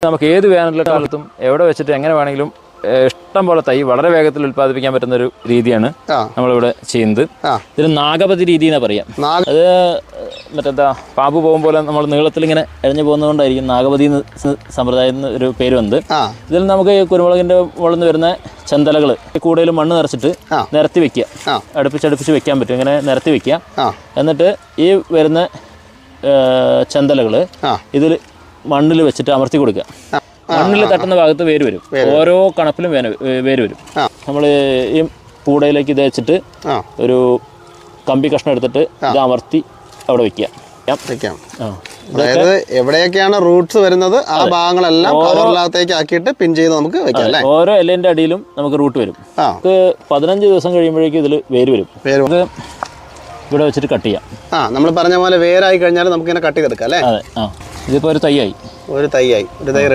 നമുക്ക് ഏത് വേനൽക്കാലത്തും എവിടെ വെച്ചിട്ട് എങ്ങനെ വേണമെങ്കിലും ഇഷ്ടം പോലെ തൈ വളരെ വേഗത്തിൽ ഉൽപ്പാദിപ്പിക്കാൻ പറ്റുന്ന ഒരു രീതിയാണ് നമ്മളിവിടെ ചെയ്യുന്നത്. ഇതിന് നാഗപതി രീതി എന്നാ പറയാം. അത് മറ്റെന്താ പാമ്പ് പോകും പോലെ നമ്മൾ നീളത്തിൽ ഇങ്ങനെ എഴഞ്ഞു പോകുന്നതുകൊണ്ടായിരിക്കും നാഗപതി സമ്പ്രദായം ഒരു പേര് വന്നത്. ഇതിൽ നമുക്ക് കുരുമുളകിന്റെ മുകളിൽ നിന്ന് വരുന്ന ചെന്തലകൾ കൂടുതലും മണ്ണ് നിറച്ചിട്ട് നിരത്തി വെക്കുക, അടുപ്പിച്ചടുപ്പിച്ച് വെക്കാൻ പറ്റും. ഇങ്ങനെ നിരത്തി വെക്കുക. എന്നിട്ട് ഈ വരുന്ന ചെന്തലകൾ ഇതിൽ മണ്ണിൽ വെച്ചിട്ട് അമർത്തി കൊടുക്കുക. മണ്ണിൽ തട്ടുന്ന ഭാഗത്ത് വേര് വരും. ഓരോ കണപ്പിലും വേര് വരും. നമ്മൾ ഈ പൂടയിലേക്ക് ഇത് വെച്ചിട്ട് ഒരു കമ്പി കഷ്ണം എടുത്തിട്ട് ഇത് അമർത്തി അവിടെ വെക്കുക. അതായത് എവിടെയൊക്കെയാണ് റൂട്ട്സ് വരുന്നത് ആ ഭാഗങ്ങളെല്ലാം കവറിനകത്തേക്ക് ആക്കിയിട്ട് പിൻ ചെയ്ത് നമുക്ക് വെക്കാം. ഓരോ ഇലന്റെ അടിയിലും നമുക്ക് റൂട്ട് വരും. നമുക്ക് 15 ദിവസം കഴിയുമ്പോഴേക്കും ഇതിൽ വേര് വരും. ഇവിടെ വെച്ചിട്ട് കട്ട് ചെയ്യാം. നമ്മൾ പറഞ്ഞ പോലെ വേരായി കഴിഞ്ഞാൽ നമുക്ക് ഇങ്ങനെ കട്ട് ചെയ്തെടുക്കാം അല്ലേ? അതെ. ഇതിപ്പോ ഒരു തൈയായി. ഒരു തൈ